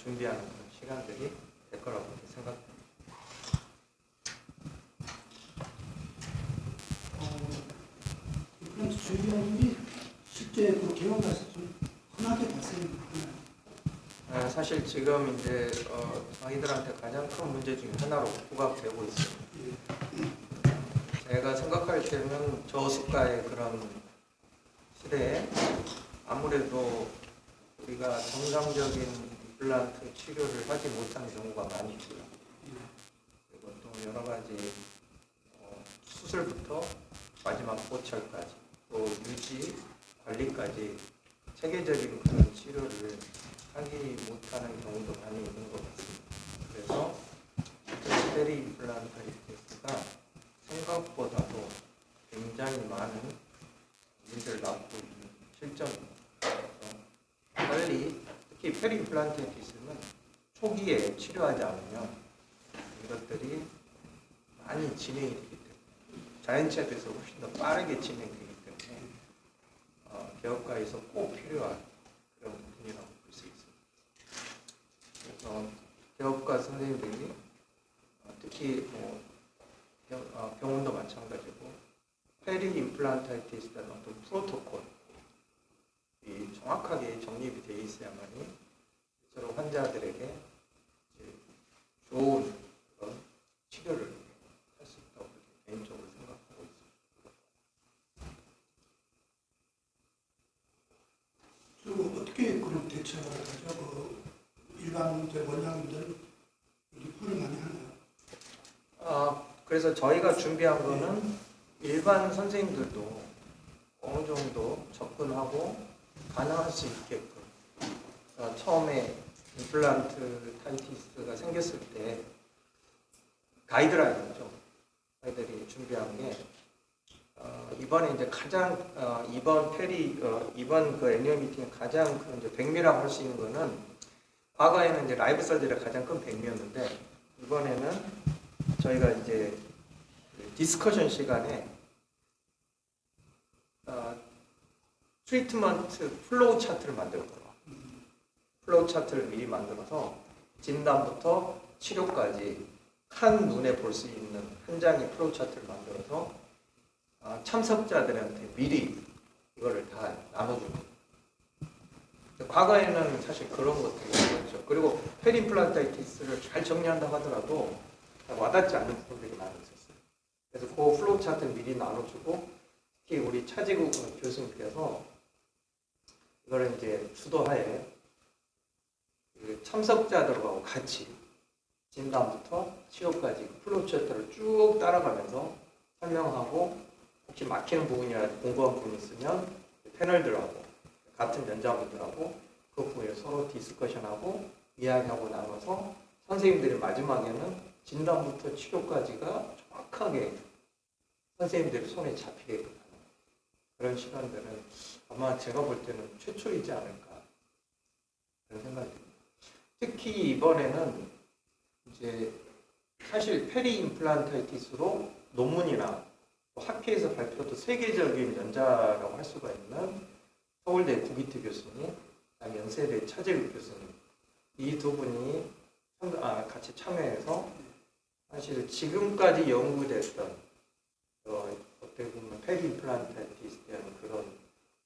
준비하는 그런 시간들이 될 거라고 생각합니다. 임플란트 준비하는 게 실제 그 개원 가서 좀 흔하게 발생하나요? 사실 지금 이제 저희들한테 가장 큰 문제 중에 하나로 부각되고 있어요. 제가 생각할 때는 저수가의 그런 시대에 아무래도 우리가 정상적인 임플란트 치료를 하지 못하는 경우가 많이 있고요. 그리고 또 여러 가지 수술부터 마지막 보철까지 또 유지 관리까지 체계적인 그런 치료를 하지 못하는 경우도 많이 있는 것 같습니다. 그래서 페리 임플란트가 생각보다도 굉장히 많은 문제를 낳고 있는 실정입니다. 빨리 특히 페리 임플란트는 초기에 치료하지 않으면 이것들이 많이 진행이 되기 때문에 자연치에 비해서 훨씬 더 빠르게 진행되기 때문에 개업가에서 꼭 필요한 그런 부분이라고 볼 수 있습니다. 그래서 개업가 선생님들이 특히 병원도 마찬가지고 페리 임플란타이티스에 대한 어떤 프로토콜이 정확하게 정립이 되어 있어야만이 서로 환자들에게 좋은 그런 치료를 할 수 있다고 개인적으로 생각하고 있습니다. 좀 어떻게 그런 대처를 하죠? 그 일반 원장님들은 리포를 많이 하나요? 그래서 저희가 준비한 거는 일반 선생님들도 어느 정도 접근하고 가능할 수 있게끔 처음에 임플란트 타이티스가 생겼을 때 가이드라인이죠. 저희들이 준비한 게 이번에 이제 가장 이번 그 애니얼 미팅의 가장 그 이제 백미라고 할 수 있는 거는 과거에는 이제 라이브 서지가 가장 큰 백미였는데 이번에는 저희가 이제 디스커션 시간에 트리트먼트 플로우 차트를 만들었거든요. 플로우 차트를 미리 만들어서 진단부터 치료까지 한 눈에 볼 수 있는 한 장의 플로우 차트를 만들어서 참석자들한테 미리 이거를 다 나눠줍니다. 과거에는 사실 그런 것들이 있었죠. 그리고 페리임플란타이티스를 잘 정리한다고 하더라도 와닿지 않는 부분들이 많이 있었어요. 그래서 그 플로우 차트를 미리 나눠주고 특히 우리 차지국 교수님께서 이거를 이제 주도하에 참석자들하고 같이 진단부터 치료까지 플로우 차트를 쭉 따라가면서 설명하고 혹시 막히는 부분이라든지 공부한 부분이 있으면 패널들하고 같은 연자분들하고 그 부분을 서로 디스커션하고 이야기하고 나눠서 선생님들이 마지막에는 진단부터 치료까지가 정확하게 선생님들의 손에 잡히게끔 하는 그런 시간들은 아마 제가 볼 때는 최초이지 않을까 그런 생각이 듭니다. 특히 이번에는 이제 사실 페리 임플란타이티스로 논문이나 학회에서 발표도 세계적인 연자라고 할 수가 있는 서울대 구기태 교수님, 연세대 차재국 교수님 이 두 분이 같이 참여해서 사실 지금까지 연구됐던 어떻게 보면 페리 임플란타이티스에 대한 그런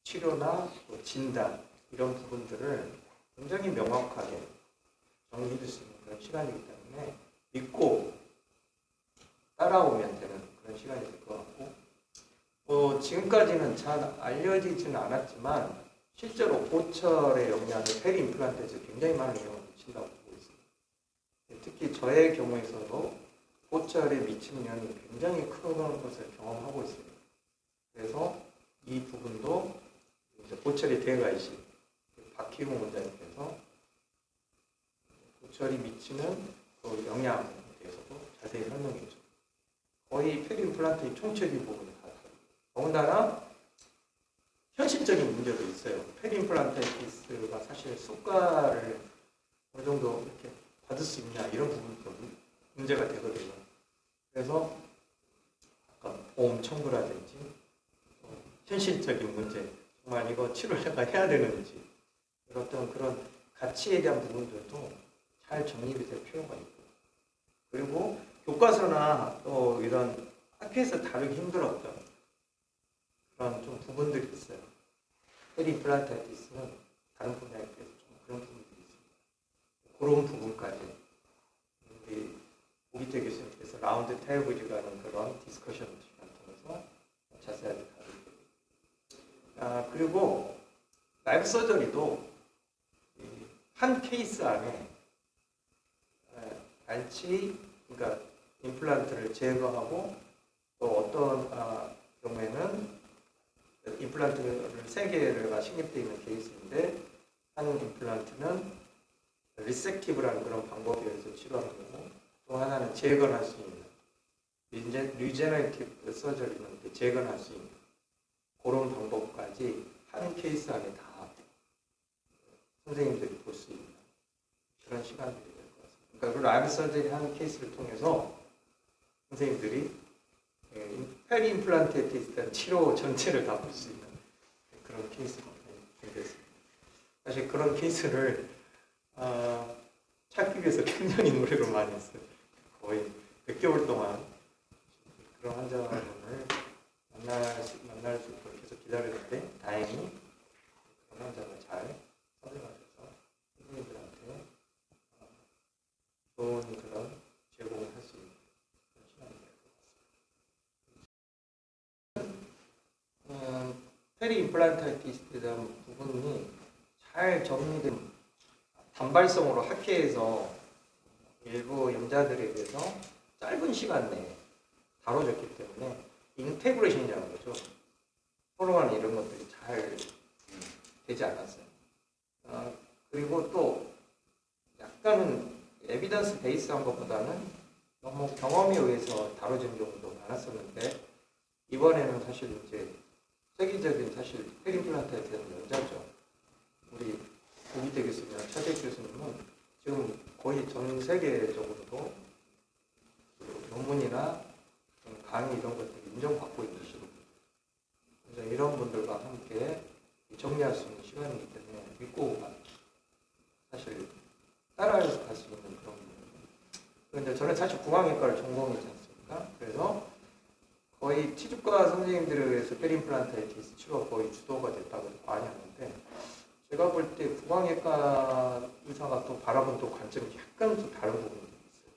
치료나 진단 이런 부분들을 굉장히 명확하게 정리할 수 있는 그런 시간이기 때문에 믿고 따라오면 되는 그런 시간이 될 것 같고 지금까지는 잘 알려지지는 않았지만 실제로 보철의 영향을 페리 임플란트에서 굉장히 많은 영향을 미친다고 보고 있습니다. 특히 저의 경우에서도 보철에 미치는 영향이 굉장히 큰 것을 경험하고 있습니다. 그래서 이 부분도 이제 보철의 대가이신 박희웅 원장님께서 보철이 미치는 그 영향에 대해서도 자세히 설명해 줬습니다. 거의 페리 임플란트의 총체적인 부분이 다 다릅니다. 더군다나 현실적인 문제도 있어요. 페리 임플란타이티스가 사실 수가를 어느 정도 이렇게 받을 수 있냐 이런 부분도 문제가 되거든요. 그래서 아까 보험 청구라든지 현실적인 문제, 정말 이거 치료를 내가 해야 되는지 어떤 그런 가치에 대한 부분들도 잘 정립이 될 필요가 있고, 그리고 교과서나 또 이런 학교에서 다루기 힘들었던 그런 좀 부분들이 있어요. 페리 임플란타이티스는 다른 분야에 비해서 좀 그런 부분들이 있습니다. 그런 부분까지 우리 오기태 교수님께서 라운드 테이블이라는 그런 디스커션 시간 통해서 자세하게 다루게. 그리고 라이브 서저리도 한 케이스 안에 알치, 그러니까 임플란트를 제거하고 또 어떤 경우에는 임플란트를 3개가 식립되어 있는 케이스인데 한 임플란트는 리섹티브라는 그런 방법에 의해서 치료하는 거고 또 하나는 재건할 수 있는 리제너레이티브 서저리는 재건할 수 있는 그런 방법까지 한 케이스 안에 다 선생님들이 볼 수 있는 그런 시간들이 될 것 같습니다. 그러니까 그 라이브 서저리 하는 케이스를 통해서 선생님들이 페리 임플란테이티스트한 치료 전체를 다 볼 수 있는 그런 케이스가 되겠습니다. 사실 그런 케이스를 찾기 위해서 굉장히 노력을 많이 했어요. 거의 100개월 동안 그런 환자분을 만날 수 있도록 계속 기다렸는데 다행히 그런 환자가 잘 선택하셔서 선생님들한테 좋은 그런 제공을 할 수 있는 그런 시간이 될 것 같습니다. 페리 임플란타이티스에 대한 부분이 잘 정리된 단발성으로 학회에서 일부 연자들에 대해서 짧은 시간 내에 다뤄졌기 때문에 인테그레이션이라는 거죠. 서로 간에 이런 것들이 잘 되지 않았어요. 그리고 또 약간은 에비던스 베이스한 것보다는 너무 경험에 의해서 다뤄진 경우도 많았었는데 이번에는 사실 이제 세계적인 사실 페리 임플란트에 대한 연자죠. 우리 오기태 교수님이나 차재 교수님은 지금 거의 전 세계적으로도 논문이나 강의 이런 것들이 인정받고 있는 시기입니다. 그래서 이런 분들과 함께 정리할 수 있는 시간이기 때문에 믿고 사실 따라해서 갈 수 있는 그런 부분입니다. 그런데 저는 사실 구강외과를 전공이지 않습니까? 그래서 거의 치주과 선생님들에 의해서 페리 임플란타이티스 치료가 거의 주도가 됐다고 많이 하는데 제가 볼 때 구강외과 의사가 또 바라본 또 관점이 약간 좀 다른 부분이 있어요.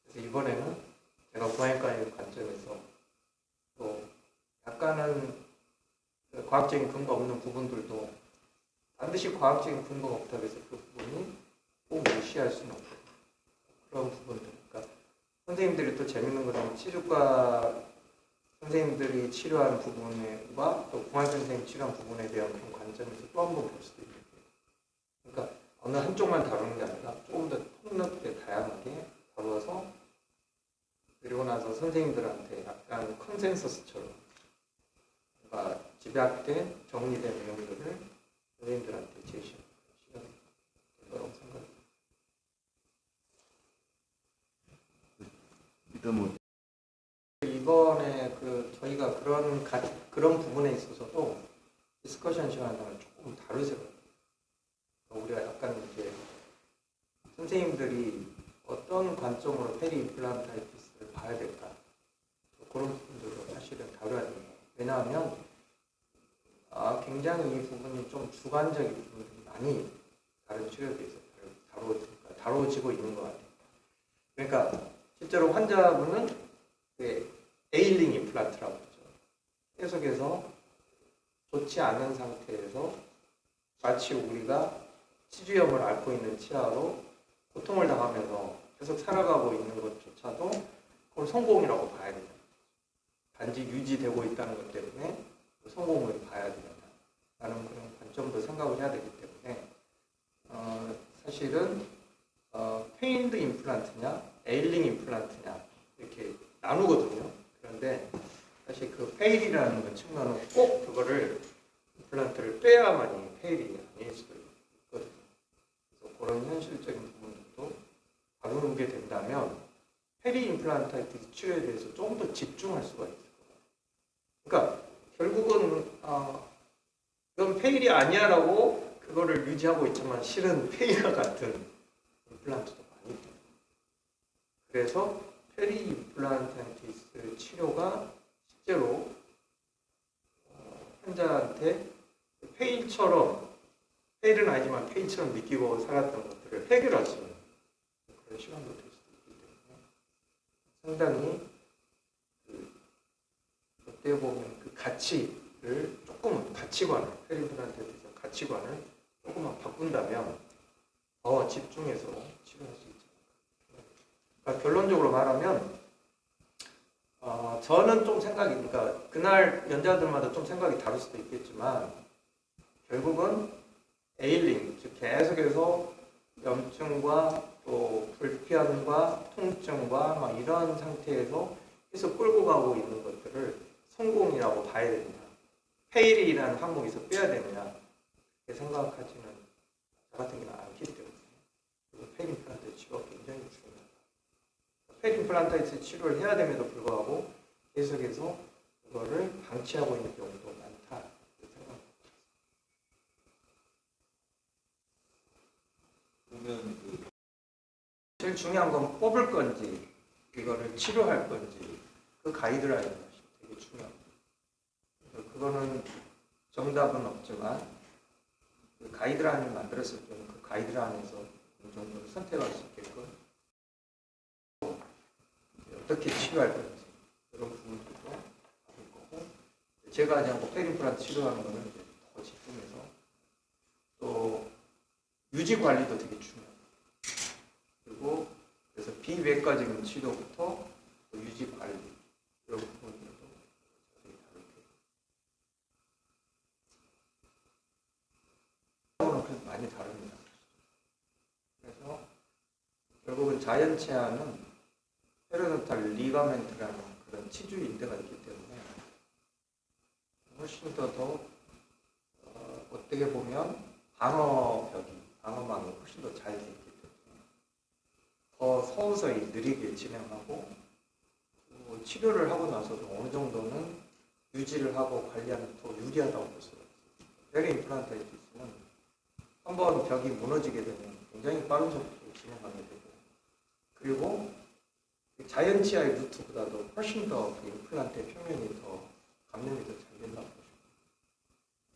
그래서 이번에는 제가 구강외과의 관점에서 또 약간은 과학적인 근거 없는 부분들도 반드시 과학적인 근거가 없다고 해서 그 부분이 꼭 무시할 수는 없고 그런 부분들. 그러니까 선생님들이 또 재밌는 것은 치주과 선생님들이 치료하는 부분과 또 구강 선생님 치료하는 부분에 대한 그런 관점에서 또 한 번 볼 수도 있는 거예요. 그러니까 어느 한쪽만 다루는 게 아니라 조금 더 폭넓게 다양하게 다루어서 그리고 나서 선생님들한테 약간 컨센서스처럼 그러니까 집약된 정리된 내용들을 선생님들한테 제시하는 시간이 될 거라고 생각합니다. 이번에 저희가 그런 부분에 있어서도 디스커션 시간을 조금 다르세요. 우리가 약간 이제 선생님들이 어떤 관점으로 페리 임플란타이티스를 봐야 될까 그런 부분들도 사실은 다뤄야 됩니다. 왜냐하면 굉장히 이 부분이 좀 주관적인 부분들이 많이 다른 치료에 비해서 다뤄지고 있는 것 같아요. 그러니까 실제로 환자분은 에일링 임플란트라고 하죠. 계속해서 좋지 않은 상태에서 마치 우리가 치주염을 앓고 있는 치아로 고통을 당하면서 계속 살아가고 있는 것조차도 그걸 성공이라고 봐야 된다. 단지 유지되고 있다는 것 때문에 성공을 봐야 된다라는 그런 관점도 생각을 해야 되기 때문에 사실은 페인드 임플란트냐 에일링 임플란트냐 이렇게 나누거든요. 그런데 사실 그 페일이라는 것 측면은 꼭 그거를 임플란트를 빼야만이 페일이 아닐 수도 있거든요. 그래서 그런 현실적인 부분들도 다루게 된다면 페리 임플란타이티스 치료에 대해서 조금 더 집중할 수가 있을 거예요. 그러니까 결국은 이건 페일이 아니야라고 그거를 유지하고 있지만 실은 페일과 같은 임플란트도 많이 돼요. 그래서 페리 임플란티티스 치료가 실제로 환자한테 페일은 아니지만 페일처럼 느끼고 살았던 것들을 해결할 수 있는 그런 시간도 될 수도 있기 때문에 상당히 어떻게 보면 그 가치를 조금 페리 임플란티티스 가치관을 조금만 바꾼다면 더 집중해서 치료할 수 있지 않을까. 그러니까 결론적으로 말하면 저는 좀 그러니까 그날 연자들마다 좀 생각이 다를 수도 있겠지만 결국은 에일링, 즉 계속해서 염증과 또 불편과 통증과 막 이런 상태에서 계속 끌고 가고 있는 것들을 성공이라고 봐야 됩니다. 페일이라는 항목에서 빼야 되느냐 그렇게 생각하지는 저 같은 경우는 않기 때문에 그리고 페일 임플란트 치료가 굉장히 중요합니다. 페리 임플란티티스 치료를 해야 됨에도 불구하고 계속해서 그거를 방치하고 있는 경우도 많다 생각합니다. 그러면 제일 중요한 건 뽑을 건지 이거를 치료할 건지 그 가이드라인이 되게 중요합니다. 그래서 그거는 정답은 없지만 그 가이드라인을 만들었을 때는 그 가이드라인에서 어느 정도 선택할 수 있게끔 어떻게 치료할 건지 그런 부분들도 받을 거고 제가 그냥 페리 임플란트 치료하는 거는 이제 더 집중해서 또 유지 관리도 되게 중요해요. 그리고 그래서 비외과적인 치료부터 또 유지 관리 이런 부분들도 자세히 다룰 거예요. 많이 다릅니다. 그래서 결국은 자연체하는 페리도탈 리가멘트라는 그런 치주 인대가 있기 때문에 훨씬 더 어떻게 보면 방어망이 훨씬 더 잘 돼 있기 때문에 더 서서히 느리게 진행하고 그리고 치료를 하고 나서도 어느 정도는 유지를 하고 관리하는 데 더 유리하다고 볼 수가 있습니다. 페리 임플란티티스는 한번 벽이 무너지게 되면 굉장히 빠른 속도로 진행하게 되고 그리고 자연치아의 루트보다도 훨씬 더 그 임플란트의 표면이 더 감염이 더 잘 된다고 보시면 됩니다.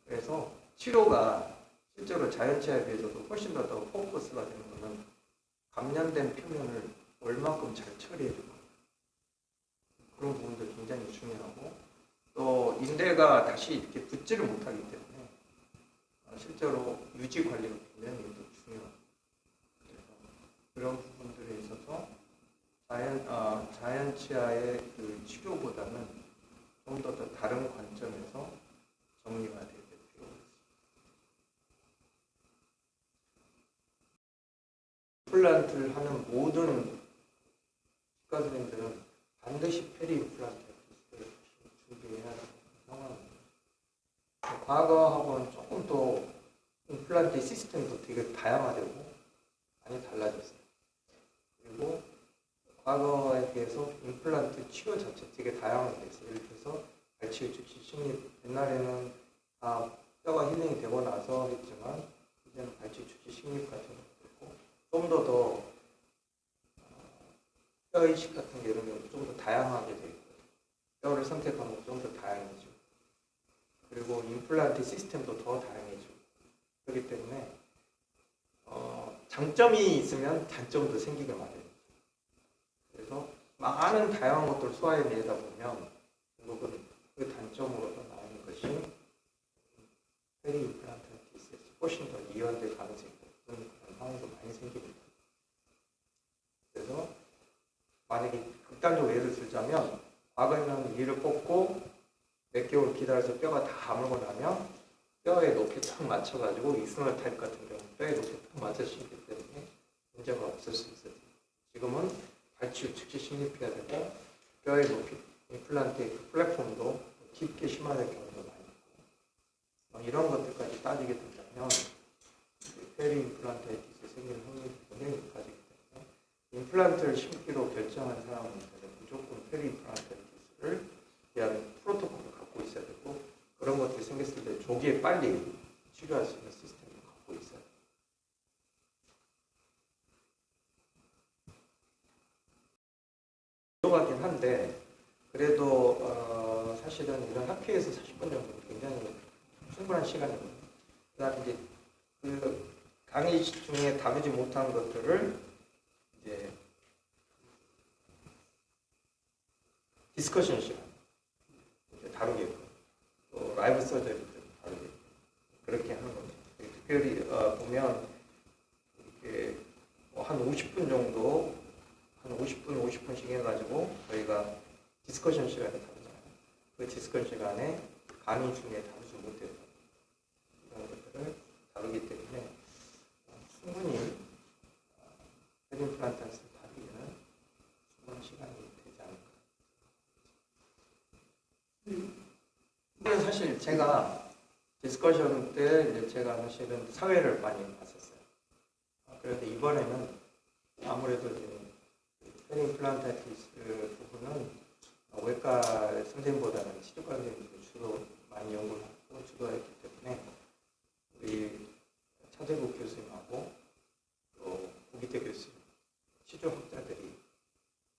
그래서 치료가 실제로 자연치아에 비해서도 훨씬 더 포커스가 되는 것은 감염된 표면을 얼마큼 잘 처리해 주고 그런 부분도 굉장히 중요하고 또 인대가 다시 이렇게 붙지를 못하기 때문에 실제로 유지 관리가 굉장히 더 중요합니다. 그래서 그런 부분들에 있어서 자연치아의 그 치료보다는 좀 더 다른 관점에서 정리가 되게 될 필요가 있습니다. 임플란트를 하는 모든 치과 선생님들은 반드시 페리 임플란트를 준비해야 하는 상황입니다. 과거하고는 조금 더 임플란트 시스템도 되게 다양화되고 많이 달라졌어요. 그리고 과거에 비해서 임플란트 치료 자체 되게 다양하게 됐어요. 예를 들어서 발치유 즉시 식립 옛날에는 다 뼈가 힐링이 되고 나서 했지만 이제는 발치유 즉시 식립 같은 것도 있고 좀 더 뼈 이식 같은 게 이런 경우도 좀 더 다양하게 돼 있고요. 뼈를 선택하는 것도 좀 더 다양해지고 그리고 임플란트 시스템도 더 다양해지고 그렇기 때문에 장점이 있으면 단점도 생기게 마련입니다. 그래서 많은 다양한 것들을 소화해내다 보면 결국은 그 단점으로서 나오는 것이 페리 임플란티티스에서 훨씬 더 이완될 가능성이 있고 그런 상황도 많이 생깁니다. 그래서 만약에 극단적으로 예를 들자면 과거에는 이를 뽑고 몇 개월 기다려서 뼈가 다 아물고 나면 뼈에 높이 딱 맞춰가지고 익스터널 타입 같은 경우 뼈에 높이 딱 맞춰 심기 때문에 문제가 없을 수 있어요. 지금은 발치유 즉시 식립해야 되고 뼈의 높이 임플란트의 그 플랫폼도 깊게 심화될 경우도 많이 있고 이런 것들까지 따지게 된다면 페리 임플란티티스 생기는 확률이 굉장히 높아지기 때문에 임플란트를 심기로 결정한 사람은 무조건 페리 임플란티티스를 위한 프로토콜을 갖고 있어야 되고 그런 것들이 생겼을 때 조기에 빨리 치료할 수 있는 시스템을 갖고 있어야 돼요. 이런 학회에서 40분 정도 굉장히 충분한 시간이거든요. 그다음에 이제 그 강의 중에 다루지 못한 것들을 이제 디스커션 시간 이제 다루게끔 또 라이브 서저리도 다루게끔 그렇게 하는 거죠. 특별히 보면 이렇게 한 50분 정도 한 50분 50분씩 해가지고 저희가 디스커션 시간을 다루잖아요. 그 디스커션 시간에 강의 중에 다루지 못했던 이런 것들을 다루기 때문에 충분히 페리 플란트에서 다루기에는 충분한 시간이 되지 않을까. 근데 사실 제가 디스커션 때 이제 제가 사실은 사회를 많이 봤었어요. 그런데 이번에는 아무래도 페리 플란타이티스 부분은 외과 선생님보다는 치료과 선생님들이 주로 많이 연구를 하고 주도했기 때문에 우리 차재국 교수님하고 또 고기태 교수님, 치료학자들이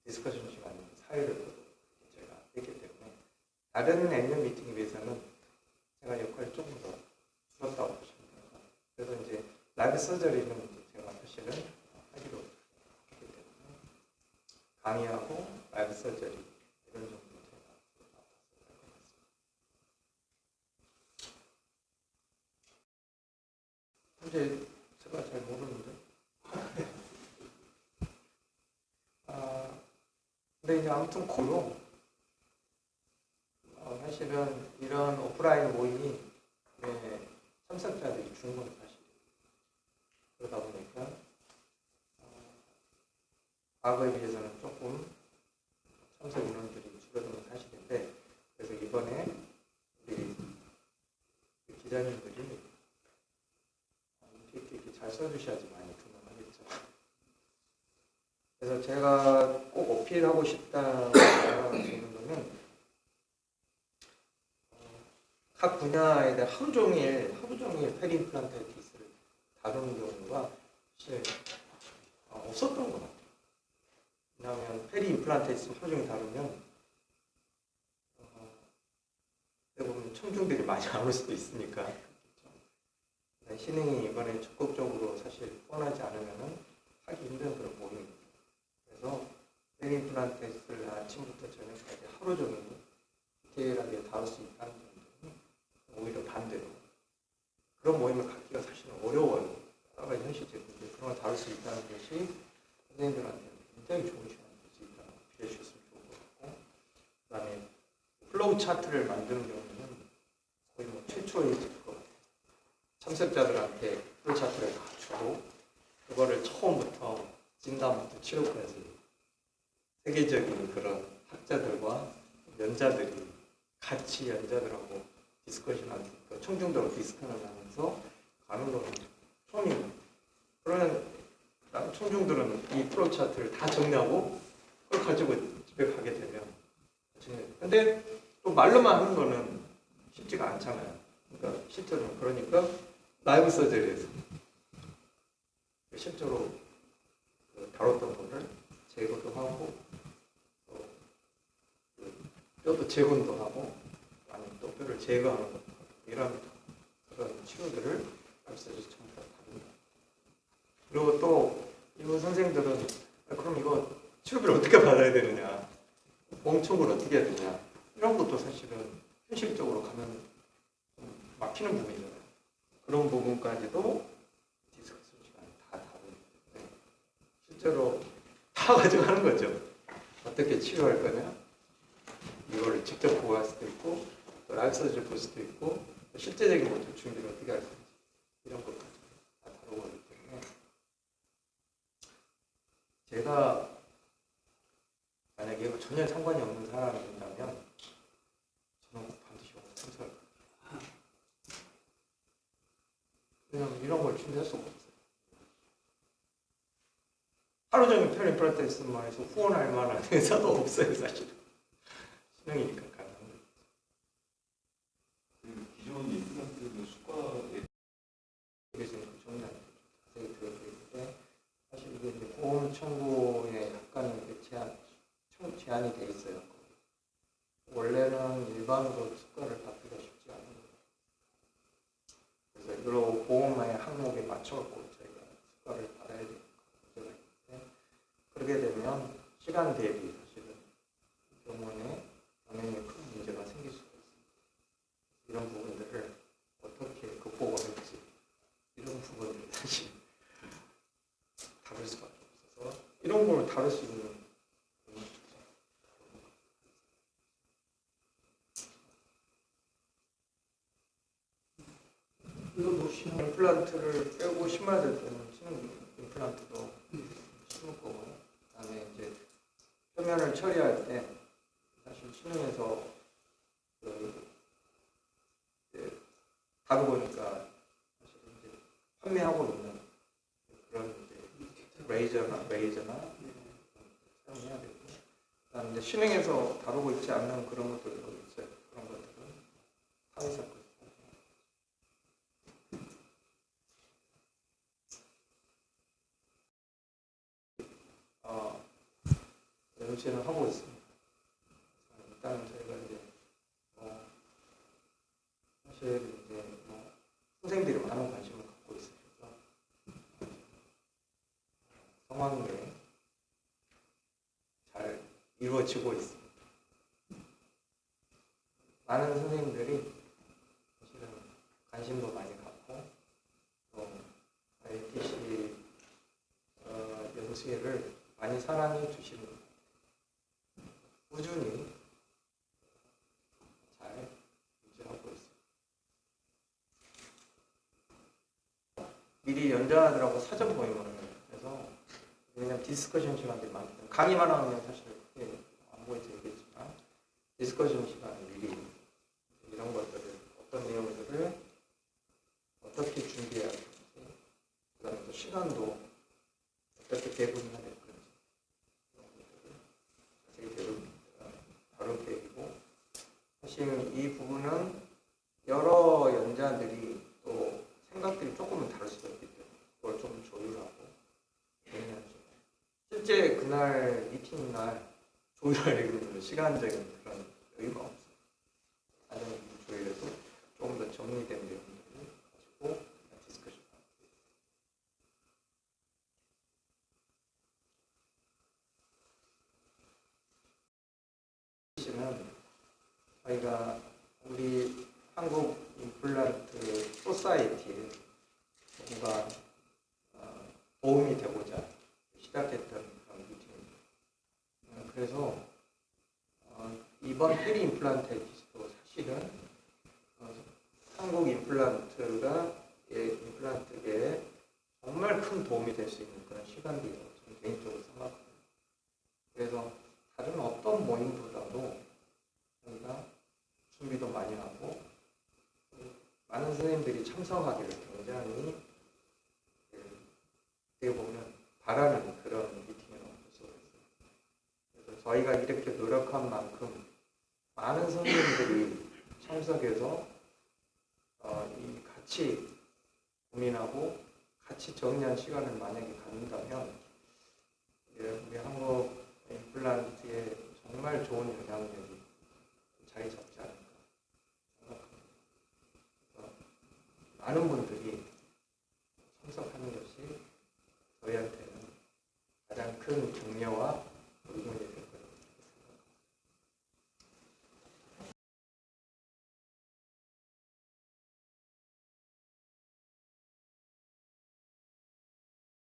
디스커션 시간에 사회를 제가 했기 때문에 다른 애년 미팅에 비해서는 제가 역할이 조금 더 줄었다고 보시면 됩니다. 그래서 이제 라이브 서저리는 제가 사실은 하기로 했기 때문에 강의하고 라이브 서저리 이런 정도 제가 맡았을 것 같습니다. 현재 제가 잘 모르는데 근데 이제 아무튼 고로 사실은 이런 오프라인 모임이 참석자들이 준 건 사실이에요. 그러다 보니까 과거에 비해서는 조금 참석 인원들이 줄어든 건 사실인데 그래서 이번에 우리 기자님들이 이렇게 잘 써주셔야지 많이 등록하겠죠. 그래서 제가 꼭 어필하고 싶다는 거는 각 분야에 대한 하루 종일 페리 임플란타이티스를 다루는 경우가 사실 없었던 것 같아요. 왜냐하면 페리 임플란타이티스 하루 종일 다루면 대부분 청중들이 많이 안 올 수도 있으니까 신흥이 이번에 적극적으로 사실 후원하지 않으면 하기 힘든 그런 모임입니다. 그래서 페리 임플란타이티스를 아침부터 저녁까지 하루 종일 디테일하게 다룰 수 있다는 점은 오히려 반대로 그런 모임을 갖기가 사실은 어려워요. 여러 가지 현실적인 그런 걸 다룰 수 있다는 것이 선생님들한테 굉장히 좋은 시간이 될 수 있다고 기대해 주셨으면 좋을 것 같고, 그 다음에 플로우 차트를 만드는 경우는 거의 최초의 것 같아요. 참석자들한테 플로우 차트를 다 주고 그거를 처음부터 진단부터 치료까지 세계적인 그런 학자들과 연자들이 같이 연자들하고 디스커션하는 청중들하고 디스커션을 하면서 가는 거는 처음입니다. 그러면 청중들은 이 플로우 차트를 다 정리하고 그걸 가지고 집에 가게 되면 근데 또 말로만 하는 거는 쉽지가 않잖아요. 그러니까 실제로 그러니까 라이브 서저리에서 실제로 다뤘던 거를 제거도 하고 뼈도 재건도 하고 아니면 또 뼈를 제거하는 것도 하고 이런 그런 치료들을 알서지 전부 다 다릅니다. 그리고 또 이거 선생님들은 그럼 이거 치료비를 어떻게 받아야 되느냐, 보험 청구를 어떻게 해야 되냐 이런 것도 사실은 현실적으로 가면 좀 막히는 부분이잖아요. 그런 부분까지도 디스커션 시간에 다 다루기 때문에 실제로 다 가지고 하는 거죠. 어떻게 치료할 거냐, 이거를 직접 보고 할 수도 있고 또 라이브 서저리를 볼 수도 있고 또 실제적인 것들 준비를 어떻게 할 건지 이런 것까지 다 다루고 하기 때문에 제가 만약에 이거 전혀 상관이 없는 사람이라면 저는 꼭 반드시 참석할 거예요. 왜냐하면 이런 걸 준비할 수가 없어요. 하루 종일 페리 임플란타이티스만 해서 후원할 만한 회사도 없어요, 사실. 신흥이니까 가능한 거죠. 기존 임플란트 수가에 그래서 그 정리를 자세히 들어져 있는데 사실 이게 이제 보험 청구에 약간의 제한이 돼 있어요. 원래는 일반으로 맞춰갖고 저희가 수가를 받아야 되는 문제가 있는데 그러게 되면 시간 대비 사실은 이 경우에 당연히 큰 문제가 생길 수가 있습니다. 이런 부분들을 어떻게 극복을 할지 이런 부분들을 사실 다룰 수밖에 없어서 이런 걸 다룰 수 있는 이거 보시면 임플란트를 빼고 심어야 될 때는 치는 임플란트도 심을 거고요. 그다음에 이제 표면을 처리할 때 사실 신흥에서 이제 다루 보니까 사실 이제 판매하고 있는 그런 이제 레이저나 사용해야 되고, 그다음에 이제 신흥에서 다루고 있지 않는 그런 것들도 있어요. 그런 것들은 타의사건. 연체는 하고 있습니다. 일단은 저희가 이제 사실 이제 선생님들이 많은 관심을 갖고 있으셔서 성황리에 잘 이루어지고 있습니다. 많은 선생님들이 사실은 관심도 많이 갖고 또 ITC 연수회를 많이 사랑해 주시는 것 같아요. 꾸준히 잘 유지하고 있습니다. 미리 연자들하고 사전 모임을 해서 왜냐면 디스커션 시간들이 많기 때문에 강의만 하면 사실 크게 안 보이지 되겠지만 디스커션 시간에 미리 이런 것들을 어떤 내용들을 어떻게 준비해야 되는지 그다음에 또 시간도 어떻게 배분해야 될 건지 이런 것들을 자세히 다룰 계획이고 사실 이 부분은 여러 연자들이 또 생각들이 조금은 다를 수가 있기 때문에 그걸 좀 조율하고 진행해야죠. 실제 그날 미팅 날 조율하려는 시간적인 그런 여유가 없어요. 사전 조율해도 조금 더 정리된 내용들을 가지고 디스커션. 씨는 저희가 우리 한국 임플란트 소사이티에 뭔가 도움이 되고자 시작했던 그런 미팅입니다. 그래서 이번 페리 임플란트 에피소드 사실은 한국 임플란트계에 정말 큰 도움이 될 수 있는 그런 시간들이라고 저는 개인적으로 생각합니다. 그래서 다른 어떤 모임보다도 저희가 준비도 많이 하고 많은 선생님들이 참석하기를 굉장히 어떻게 보면 바라는 그런 미팅이라고 볼 수가 있어요. 그래서 저희가 이렇게 노력한 만큼 많은 선생님들이 참석해서 이 같이 고민하고 같이 정리한 시간을 만약에 갖는다면 우리 한국 임플란트에 정말 좋은 영향력이 자리 잡지 않을까 생각합니다. 많은 분들이 참석하는 것이 저희한테는 가장 큰 격려와